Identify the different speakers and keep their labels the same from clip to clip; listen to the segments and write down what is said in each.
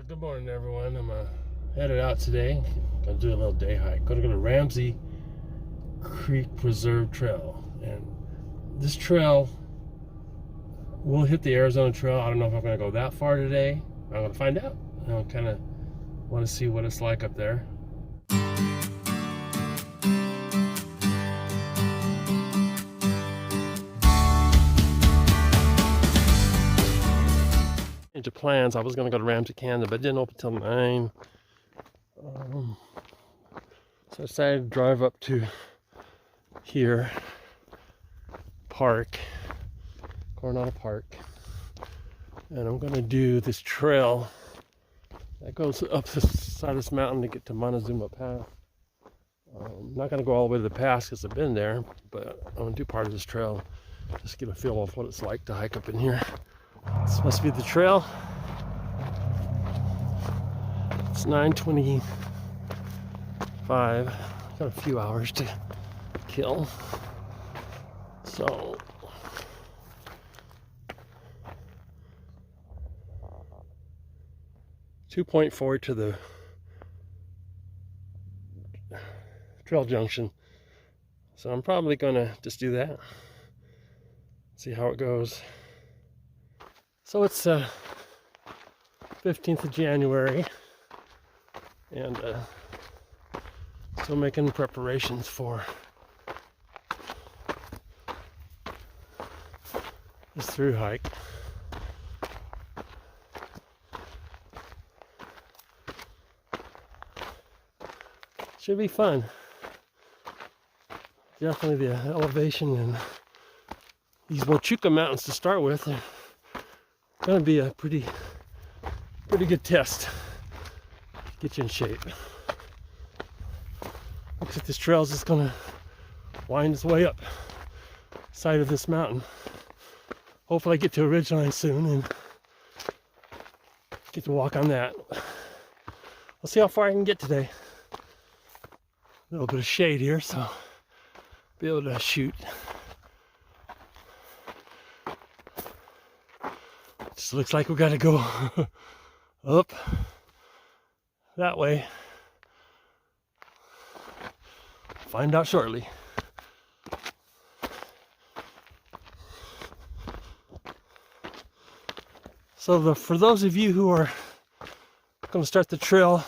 Speaker 1: Good morning, everyone. I'm headed out today. Gonna do a little day hike. Gonna go to Ramsey Creek Preserve Trail, and this trail will hit the Arizona Trail. I don't know if I'm gonna go that far today. I'm gonna find out. I kind of want to see what it's like up there. Into plans, I was going to go to Ramsey, Canada, but it didn't open till 9. So I decided to drive up to here, Coronado Park, and I'm going to do this trail that goes up the side of this mountain to get to Montezuma Pass. I'm not going to go all the way to the pass because I've been there, but I'm going to do part of this trail, just get a feel of what it's like to hike up in here. This must be the trail. It's 9:25. Got a few hours to kill. So .4 to the trail junction. So I'm probably gonna just do that. See how it goes. So it's 15th of January, and still making preparations for this through hike. Should be fun. Definitely the elevation and these Montezuma Mountains to start with. Gonna be a pretty good test. Get you in shape. Looks like this trail is just gonna wind its way up the side of this mountain. Hopefully I get to a ridgeline soon and get to walk on that. We'll see how far I can get today. A little bit of shade here, so I'll be able to shoot. Just looks like we gotta go up that way. Find out shortly. So for those of you who are going to start the trail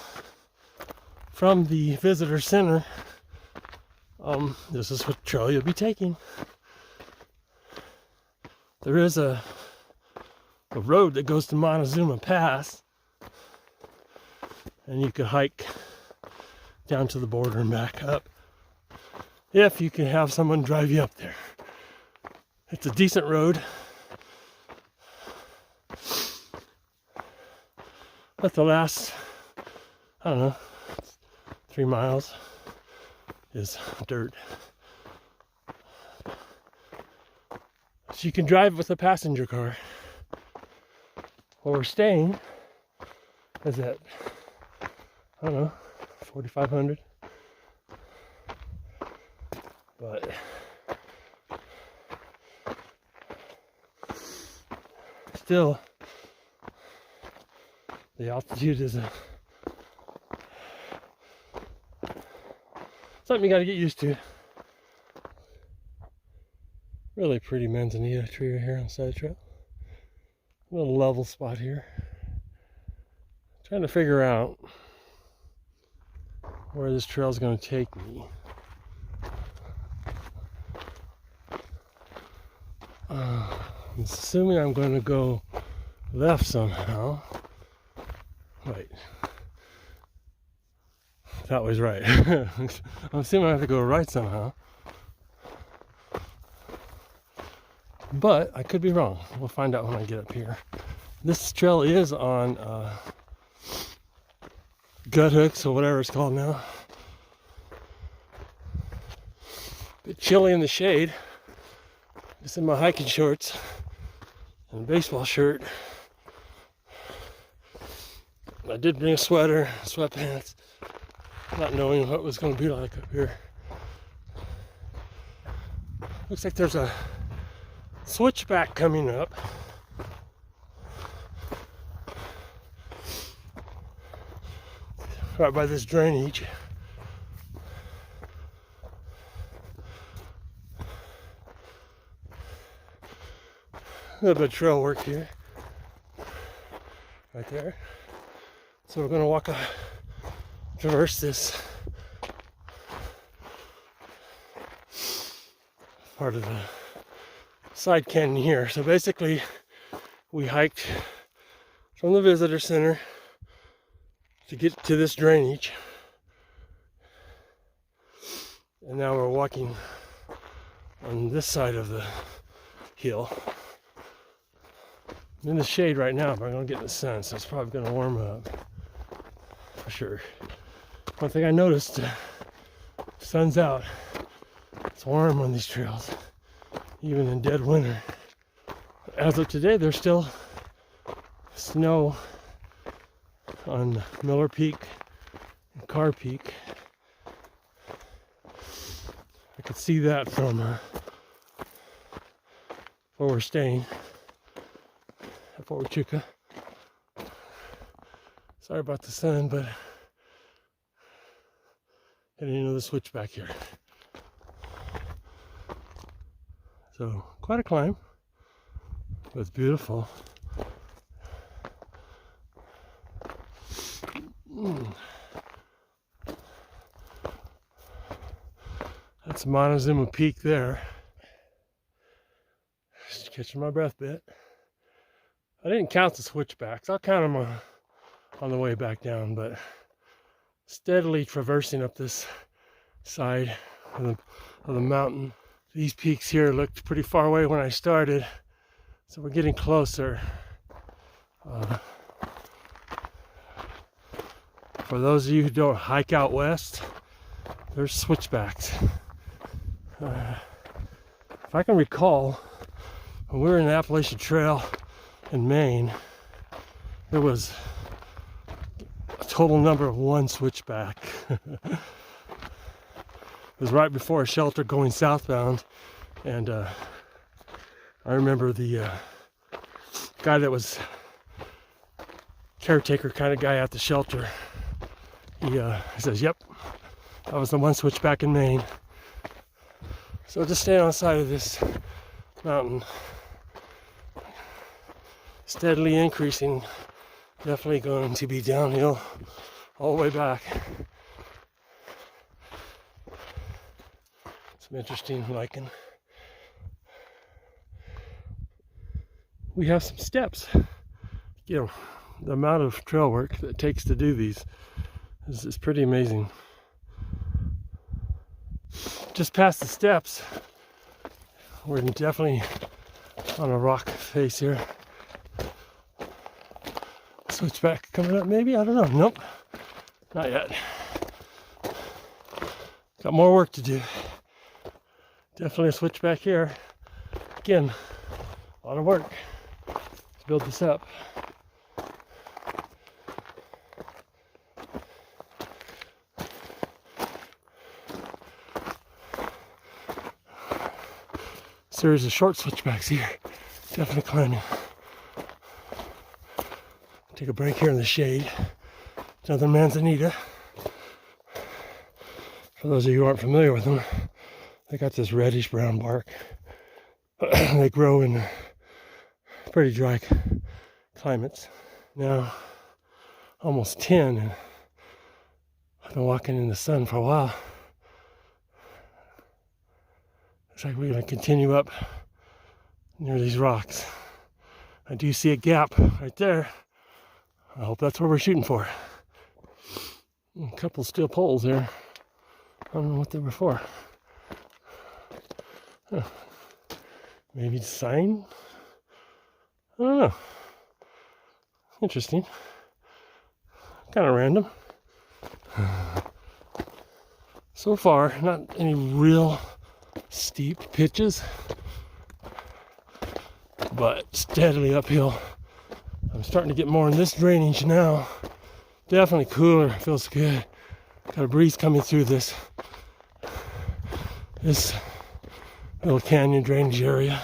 Speaker 1: from the visitor center, this is what trail you'll be taking. There is a road that goes to Montezuma Pass, and you could hike down to the border and back up if you can have someone drive you up there. It's a decent road, but the last, I don't know, 3 miles is dirt. So you can drive with a passenger car. Where we're staying is at, I don't know, 4,500. But still, the altitude is something you got to get used to. Really pretty manzanita tree right here on the side of the trail. Little level spot here. Trying to figure out where this trail is going to take me. I'm assuming I'm going to go left somehow. Wait. That was right. I'm assuming I have to go right somehow. But I could be wrong. We'll find out when I get up here. This trail is on gut hooks or whatever it's called now. Bit chilly in the shade. Just in my hiking shorts and a baseball shirt. I did bring a sweater, sweatpants, not knowing what it was going to be like up here. Looks like there's a switchback coming up. right by this drainage. A little bit of trail work here, right there. So we're gonna traverse this part of the side canyon here. So basically, we hiked from the visitor center to get to this drainage, and now we're walking on this side of the hill. I'm in the shade right now, but I'm gonna get in the sun, so it's probably gonna warm up for sure. One thing I noticed, sun's out. It's warm on these trails, even in dead winter. As of today, there's still snow on Miller Peak and Carr Peak. I could see that from where we're staying at Fort Huachuca. Sorry about the sun, but getting into the switchback here. So quite a climb, but it's beautiful. That's Montezuma Peak there. Just catching my breath a bit. I didn't count the switchbacks. I'll count them on the way back down, but steadily traversing up this side of the mountain. These peaks here looked pretty far away when I started, so we're getting closer. For those of you who don't hike out west, there's switchbacks. If I can recall, when we were in the Appalachian Trail in Maine, there was a total number of 1 switchback. It was right before a shelter going southbound, and I remember the guy that was caretaker kind of guy at the shelter. He says, "Yep, that was the 1 switchback in Maine." So just staying on the side of this mountain, steadily increasing, definitely going to be downhill all the way back. Some interesting lichen. We have some steps. You know, the amount of trail work that it takes to do these is pretty amazing. Just past the steps, we're definitely on a rock face here. Switchback coming up maybe? I don't know. Nope, not yet. Got more work to do. Definitely a switchback here. Again, a lot of work to build this up. Series of short switchbacks here. Definitely climbing. Take a break here in the shade. Another manzanita. For those of you who aren't familiar with them, they got this reddish brown bark. They grow in pretty dry climates. Now, almost 10, and I've been walking in the sun for a while. Looks like we're going to continue up near these rocks. I do see a gap right there. I hope that's what we're shooting for. A couple steel poles there. I don't know what they were for. Huh. Maybe the sign? I don't know. Interesting. Kind of random. So far, not any real steep pitches, but steadily uphill. I'm starting to get more in this drainage now. Definitely cooler, feels good. Got a breeze coming through this little canyon drainage area.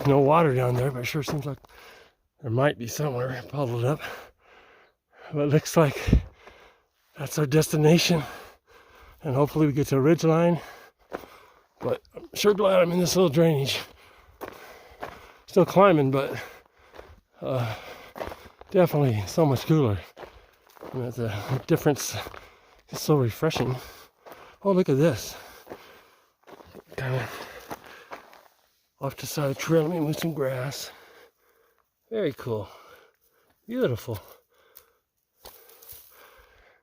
Speaker 1: No water down there, but it sure seems like there might be somewhere puddled up. But it looks like That's our destination. And hopefully we get to a ridge line. But I'm sure glad I'm in this little drainage. Still climbing, but definitely so much cooler. And the difference is so refreshing. Oh, look at this. Kind of off the side of the trail, let me move some grass. Very cool. Beautiful.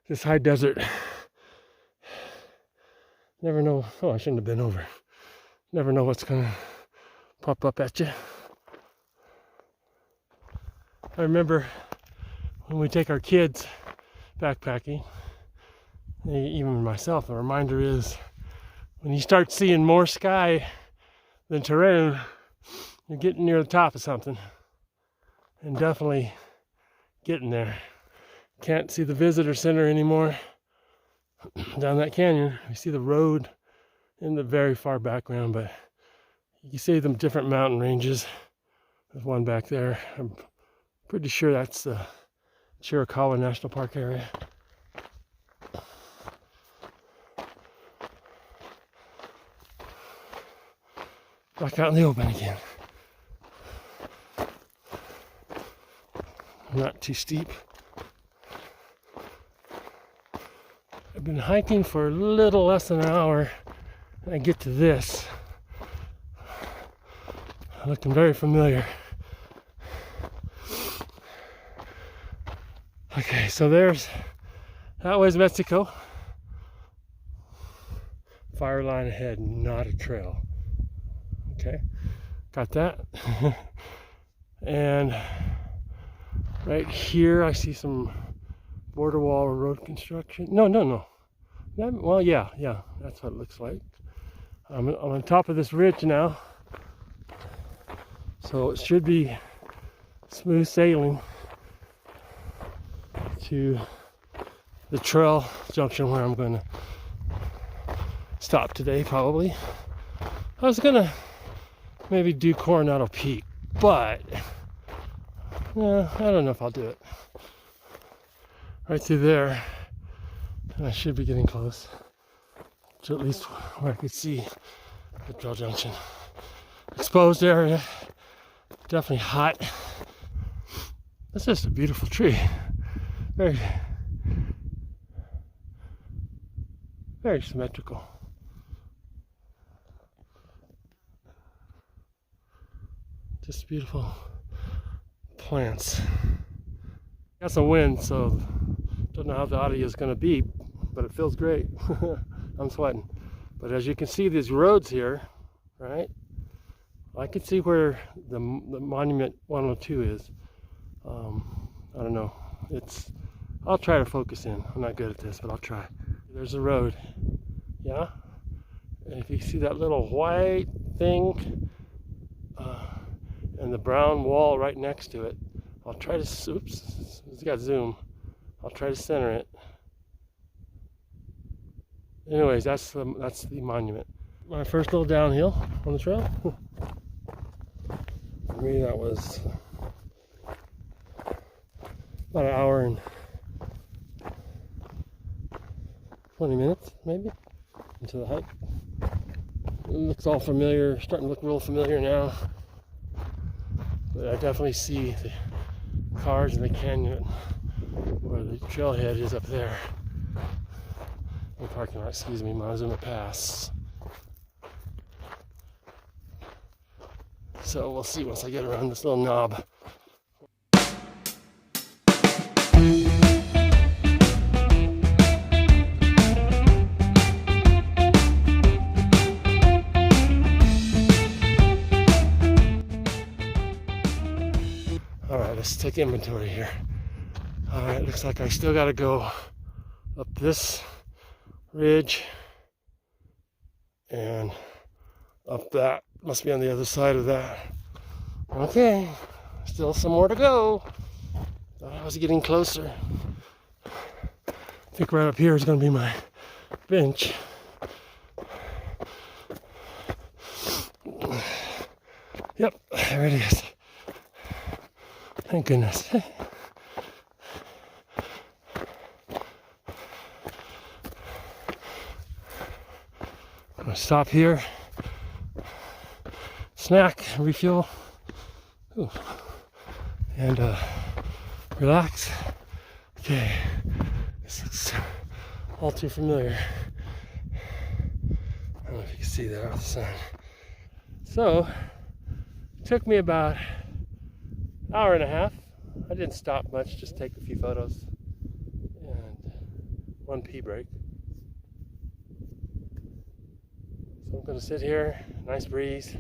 Speaker 1: This high desert. Never know. Oh, I shouldn't have been over. Never know what's gonna pop up at you. I remember when we take our kids backpacking, even myself, the reminder is when you start seeing more sky than terrain, you're getting near the top of something. And definitely getting there. Can't see the visitor center anymore. Down that canyon, we see the road in the very far background, but you can see them different mountain ranges. There's one back there. I'm pretty sure that's the Chiricahua National Park area. Back out in the open again. Not too steep. I've been hiking for a little less than an hour, and I get to this. Looking very familiar. Okay, so that was Mexico. Fire line ahead, not a trail. Okay, got that. And right here I see some border wall road construction. No. Well, yeah, that's what it looks like. I'm on top of this ridge now, so it should be smooth sailing to the trail junction where I'm going to stop today, probably. I was going to maybe do Coronado Peak, but I don't know if I'll do it. Right through there, and I should be getting close to at least where I could see the trail junction. Exposed area, definitely hot. That's just a beautiful tree. Very, very symmetrical. Just beautiful plants. Got some wind, so don't know how the audio is going to be, but it feels great. I'm sweating. But as you can see, these roads here, right? I can see where the Monument 102 is. I don't know. I'll try to focus in. I'm not good at this, but I'll try. There's a road. Yeah? And if you see that little white thing and the brown wall right next to it, I'll try to, oops, it's got zoom. I'll try to center it. Anyways, that's the monument. My first little downhill on the trail. For me, that was about an hour and 20 minutes, maybe, into the hike. It looks all familiar, starting to look real familiar now. But I definitely see the cars in the canyon where the trailhead is up there. The parking lot, excuse me, Montezuma Pass. So we'll see once I get around this little knob. Alright, let's take inventory here. Alright, looks like I still gotta go up this ridge and up that. Must be on the other side of that. Okay, still some more to go. Thought I was getting closer. I think right up here is gonna be my bench. Yep, there it is. Thank goodness. I'll stop here, snack, refuel, and relax. Okay, this looks all too familiar. I don't know if you can see that off the sun. So, it took me about an hour and a half. I didn't stop much, just take a few photos and one pee break. So I'm going to sit here, nice breeze.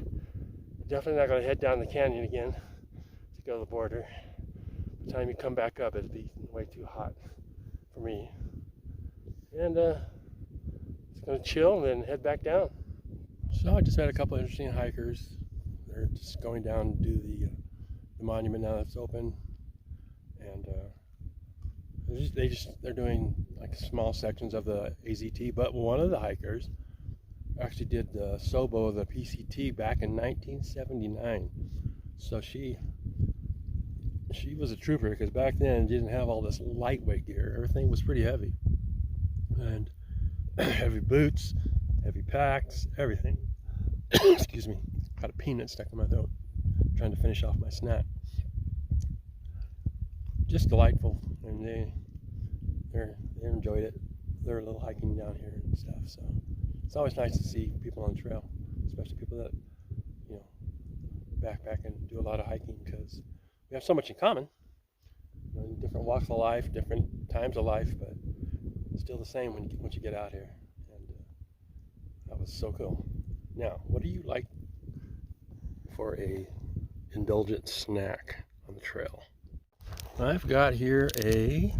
Speaker 1: Definitely not going to head down the canyon again to go to the border. By the time you come back up, it'd be way too hot for me. And just going to chill and then head back down. So I just had a couple of interesting hikers. They're just going down to do the monument now that it's open. And they're doing like small sections of the AZT, but one of the hikers actually did the Sobo of the PCT back in 1979. So she was a trooper, because back then you didn't have all this lightweight gear. Everything was pretty heavy, and heavy boots, heavy packs, everything. Excuse me, got a peanut stuck in my throat. I'm trying to finish off my snack. Just delightful, and they enjoyed it. They're a little hiking down here and stuff, so it's always nice to see people on the trail, especially people that, you know, backpack and do a lot of hiking, because we have so much in common. You know, different walks of life, different times of life, but still the same once you get out here. And that was so cool. Now, what do you like for a indulgent snack on the trail? I've got here a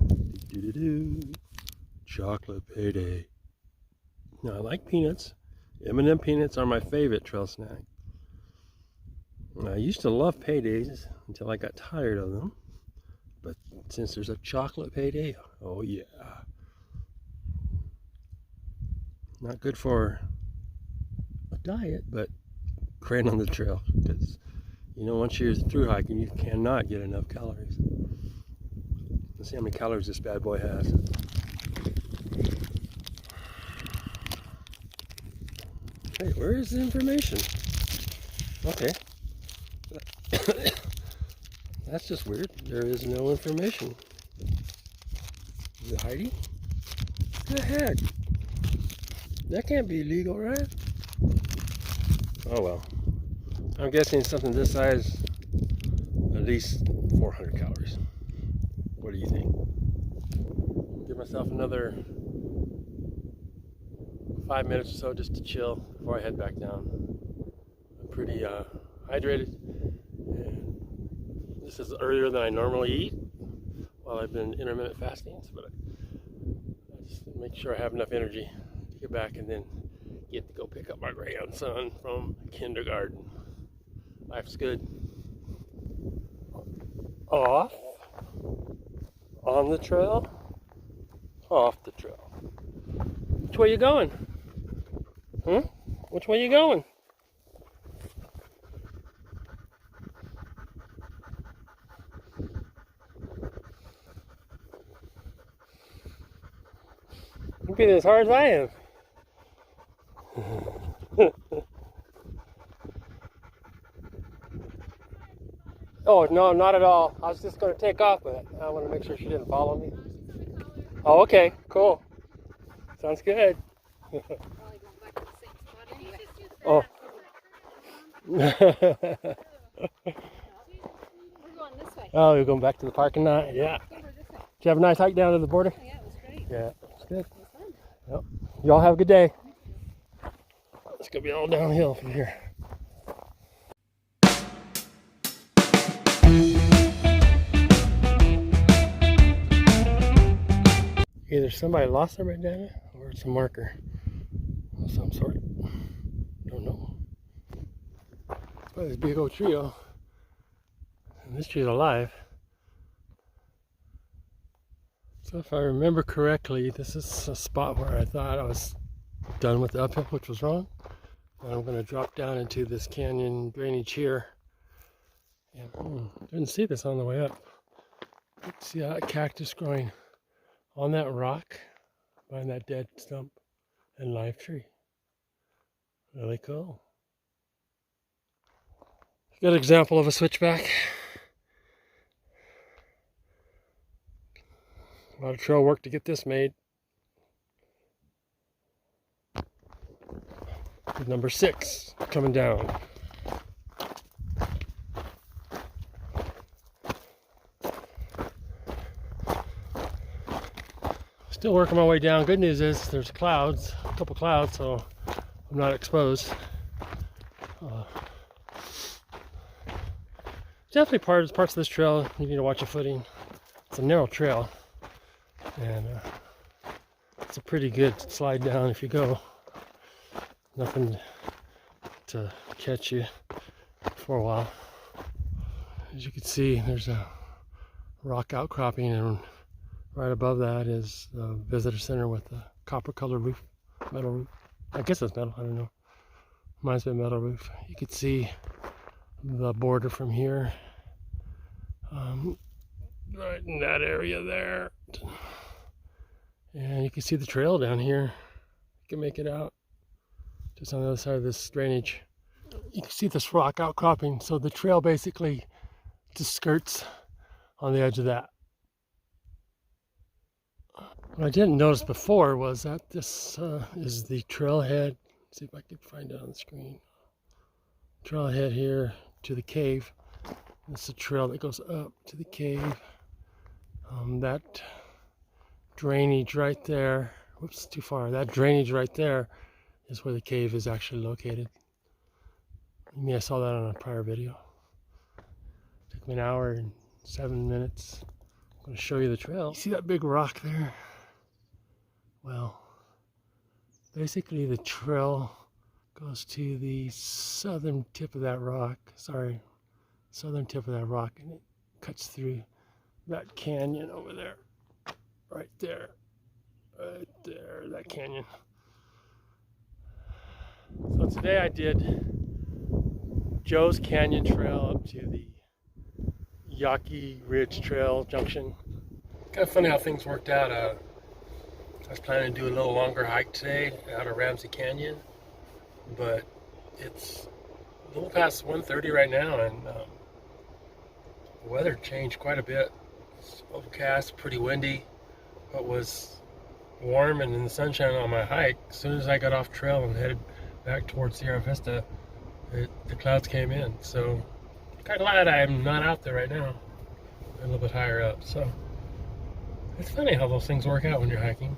Speaker 1: chocolate payday. Now, I like peanuts. M&M peanuts are my favorite trail snack. I used to love paydays until I got tired of them. But since there's a chocolate payday, oh yeah. Not good for a diet, but great on the trail. Because, you know, once you're through hiking, you cannot get enough calories. Let's see how many calories this bad boy has. Hey, where is the information? Okay. That's just weird. There is no information. Is it Heidi? What the heck? That can't be legal, right? Oh well. I'm guessing something this size, at least 400 calories. What do you think? Give myself another 5 minutes or so just to chill before I head back down. I'm pretty hydrated, and this is earlier than I normally eat while I've been intermittent fasting, but I just make sure I have enough energy to get back and then get to go pick up my grandson from kindergarten. Life's good. Off, on the trail, off the trail. Which way you going? Huh? Which way you going? You're being as hard as I am. Oh, no, not at all. I was just going to take off, but I want to make sure she didn't follow me. Oh, okay, cool. Sounds good. Oh.
Speaker 2: We're going this way.
Speaker 1: Oh, you're going back to the parking lot? Yeah. Did you have a nice hike down to the border?
Speaker 2: Yeah, it was great.
Speaker 1: Yeah, it was good.
Speaker 2: It was fun.
Speaker 1: Yep. Y'all have a good day. It's going to be all downhill from here. Either somebody lost their bandana or it's a marker of some sort. Don't know. But this big old trio, and this tree's alive. So if I remember correctly, this is a spot where I thought I was done with the uphill, which was wrong. And I'm going to drop down into this canyon drainage here. And didn't see this on the way up. See that cactus growing on that rock behind that dead stump and live tree. Really cool. Good example of a switchback. A lot of trail work to get this made. Number 6 coming down. Still working my way down. Good news is there's clouds, a couple clouds, so I'm not exposed. Definitely parts of this trail you need to watch your footing. It's a narrow trail, and it's a pretty good slide down if you go. Nothing to catch you for a while. As you can see, there's a rock outcropping, and right above that is the visitor center with the copper colored roof, metal roof. I guess it's metal, I don't know. Reminds me of metal roof. You can see the border from here, right in that area there. And you can see the trail down here. You can make it out just on the other side of this drainage. You can see this rock outcropping, so the trail basically just skirts on the edge of that. What I didn't notice before was that this is the trailhead. Let's see if I can find it on the screen. Trailhead here to the cave. This is a trail that goes up to the cave. That drainage right there, whoops, too far. That drainage right there is where the cave is actually located. I mean, I saw that on a prior video. It took me an hour and 7 minutes. I'm going to show you the trail. You see that big rock there? Well, basically the trail goes to the southern tip of that rock. Southern tip of that rock, and it cuts through that canyon over there. Right there, that canyon. So today I did Joe's Canyon Trail up to the Yaqui Ridge Trail junction. Kind of funny how things worked out. I was planning to do a little longer hike today out of Ramsey Canyon, but it's a little past 1:30 right now, and the weather changed quite a bit. It's overcast, pretty windy. It was warm and in the sunshine on my hike. As soon as I got off trail and headed back towards Sierra Vista, the clouds came in. So I'm kind of glad I'm not out there right now. I'm a little bit higher up. So it's funny how those things work out when you're hiking.